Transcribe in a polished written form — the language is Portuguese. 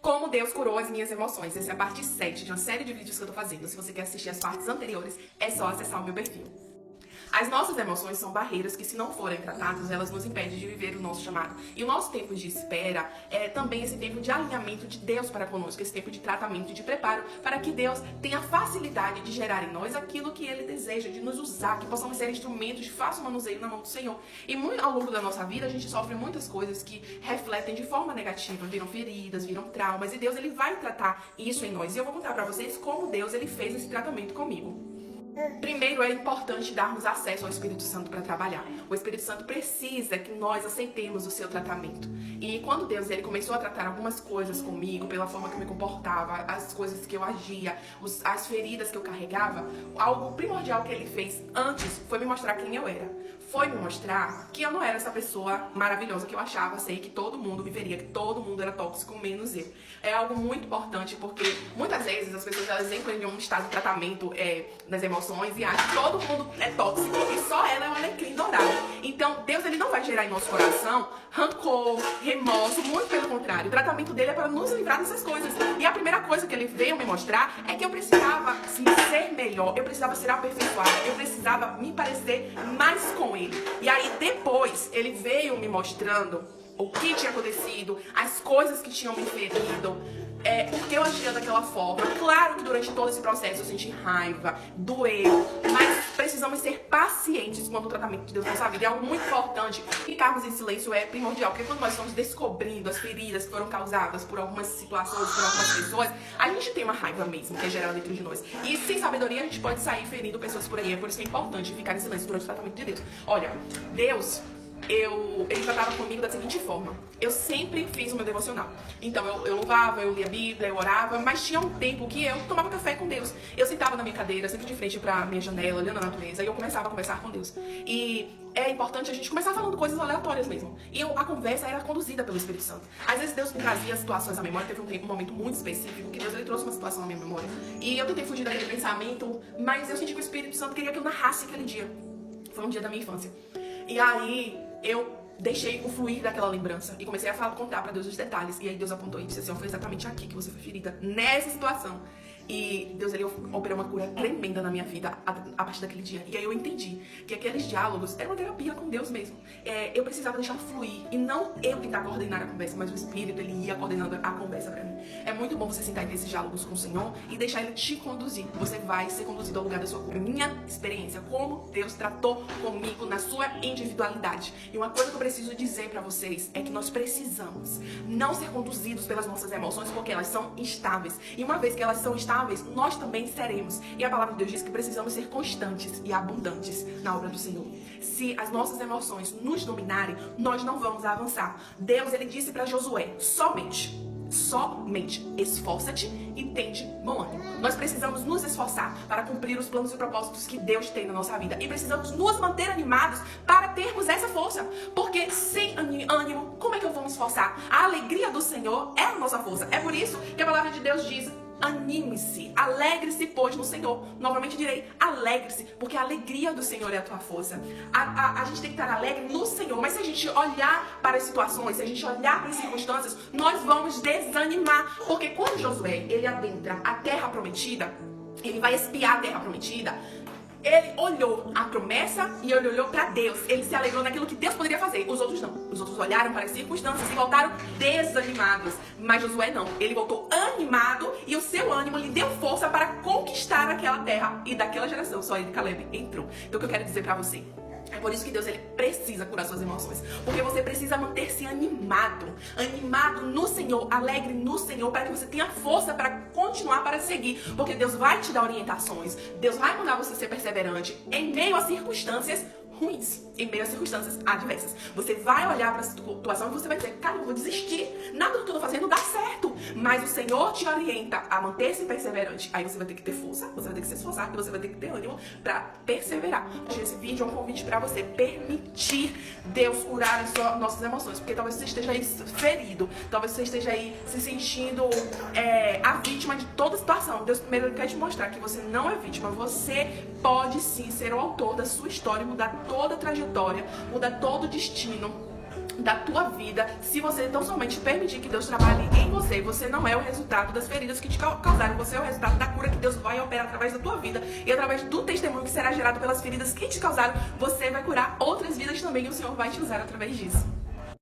Como Deus curou as minhas emoções. Essa é a parte 7 de uma série de vídeos que eu tô fazendo. Se você quer assistir as partes anteriores, é só acessar o meu perfil. As nossas emoções são barreiras que, se não forem tratadas, elas nos impedem de viver o nosso chamado. E o nosso tempo de espera é também esse tempo de alinhamento de Deus para conosco, esse tempo de tratamento e de preparo para que Deus tenha facilidade de gerar em nós aquilo que Ele deseja, de nos usar, que possamos ser instrumentos de fácil manuseio na mão do Senhor. E muito, ao longo da nossa vida, a gente sofre muitas coisas que refletem de forma negativa, viram feridas, viram traumas, e Deus ele vai tratar isso em nós. E eu vou contar para vocês como Deus ele fez esse tratamento comigo. Primeiro, é importante darmos acesso ao Espírito Santo para trabalhar. O Espírito Santo precisa que nós aceitemos o seu tratamento. E quando Deus ele começou a tratar algumas coisas comigo, pela forma que eu me comportava, as coisas que eu agia, as feridas que eu carregava, algo primordial que ele fez antes foi me mostrar quem eu era. Foi me mostrar que eu não era essa pessoa maravilhosa que eu achava ser, que todo mundo viveria, que todo mundo era tóxico, menos eu. É algo muito importante porque muitas vezes as pessoas elas entram em um estado de tratamento das emoções e acham que todo mundo é tóxico e só ela é um alecrim dourado. Então Deus ele não vai gerar em nosso coração rancor, remorso, muito pelo contrário. O tratamento dele é para nos livrar dessas coisas. E a primeira coisa que ele veio me mostrar é que eu precisava ser melhor, eu precisava ser aperfeiçoada, eu precisava me parecer mais com ele. E aí depois ele veio me mostrando o que tinha acontecido, as coisas que tinham me ferido, porque eu agia daquela forma. Claro que durante todo esse processo eu senti raiva, doeu, mas precisamos ser pacientes quando o tratamento de Deus na nossa vida é algo muito importante. Ficarmos em silêncio é primordial, porque quando nós estamos descobrindo as feridas que foram causadas por algumas situações, por algumas pessoas, a gente tem uma raiva mesmo que é gerada dentro de nós. E sem sabedoria a gente pode sair ferindo pessoas por aí. É por isso que é importante ficar em silêncio durante o tratamento de Deus. Olha, Deus... ele tratava comigo da seguinte forma. Eu sempre fiz o meu devocional. Então eu louvava, eu lia a Bíblia, eu orava, mas tinha um tempo que eu tomava café com Deus. Eu sentava na minha cadeira, sempre de frente pra minha janela, olhando a natureza, e eu começava a conversar com Deus. E é importante a gente começar falando coisas aleatórias mesmo. E a conversa era conduzida pelo Espírito Santo. Às vezes Deus me trazia situações à memória. Teve um momento muito específico que Deus ele trouxe uma situação à minha memória. E eu tentei fugir daquele pensamento, mas eu senti que o Espírito Santo queria que eu narrasse aquele dia. Foi um dia da minha infância. E aí eu deixei o fluir daquela lembrança e comecei a contar pra Deus os detalhes. E aí Deus apontou e disse assim: foi exatamente aqui que você foi ferida, nessa situação. E Deus ele operou uma cura tremenda na minha vida a partir daquele dia. E aí eu entendi que aqueles diálogos eram uma terapia com Deus mesmo. Eu precisava deixar fluir e não eu tentar coordenar a conversa, mas o Espírito ele ia coordenando a conversa pra mim. É muito bom você sentar nesses diálogos com o Senhor e deixar ele te conduzir. Você vai ser conduzido ao lugar da sua cura. Minha experiência, como Deus tratou comigo na sua individualidade. E uma coisa que eu preciso dizer pra vocês é que nós precisamos não ser conduzidos pelas nossas emoções, porque elas são instáveis. E uma vez que elas são instáveis, nós também seremos. E a palavra de Deus diz que precisamos ser constantes e abundantes na obra do Senhor. Se as nossas emoções nos dominarem, nós não vamos avançar. Deus, ele disse para Josué, somente esforça-te e tende bom ânimo. Nós precisamos nos esforçar para cumprir os planos e propósitos que Deus tem na nossa vida. E precisamos nos manter animados para termos essa força. Porque sem ânimo, como é que eu vou me esforçar? A alegria do Senhor é a nossa força. É por isso que a palavra de Deus diz: anime-se, alegre-se, pois, no Senhor. Novamente direi, alegre-se, porque a alegria do Senhor é a tua força. A gente tem que estar alegre no Senhor, mas se a gente olhar para as situações, se a gente olhar para as circunstâncias, nós vamos desanimar. Porque quando Josué, ele adentra a terra prometida, ele vai espiar a terra prometida, ele olhou a promessa e ele olhou para Deus. Ele se alegrou naquilo que Deus poderia fazer. Os outros não. Os outros olharam para as circunstâncias e voltaram desanimados. Mas Josué não. Ele voltou animado e o seu ânimo lhe deu força para conquistar aquela terra. E daquela geração, só ele e Caleb entrou. Então o que eu quero dizer para você? É por isso que Deus ele precisa curar suas emoções. Porque você precisa manter-se animado no Senhor, alegre no Senhor, para que você tenha força para continuar, para seguir. Porque Deus vai te dar orientações. Deus vai mandar você ser perseverante em meio a circunstâncias ruins, em meio a circunstâncias adversas. Você vai olhar para a situação e você vai dizer: cara, eu vou desistir. Nada do que eu tô fazendo dá certo. Mas o Senhor te orienta a manter-se perseverante. Aí você vai ter que ter força, você vai ter que se esforçar e você vai ter que ter ânimo para perseverar. Esse vídeo é um convite para você permitir Deus curar as nossas emoções. Porque talvez você esteja aí ferido, talvez você esteja aí se sentindo a vítima de toda a situação. Deus primeiro quer te mostrar que você não é vítima. Você pode sim ser o autor da sua história, mudar toda a trajetória, mudar todo o destino da tua vida, se você tão somente permitir que Deus trabalhe em você. Você não é o resultado das feridas que te causaram, você é o resultado da cura que Deus vai operar através da tua vida, e através do testemunho que será gerado pelas feridas que te causaram, você vai curar outras vidas também, e o Senhor vai te usar através disso.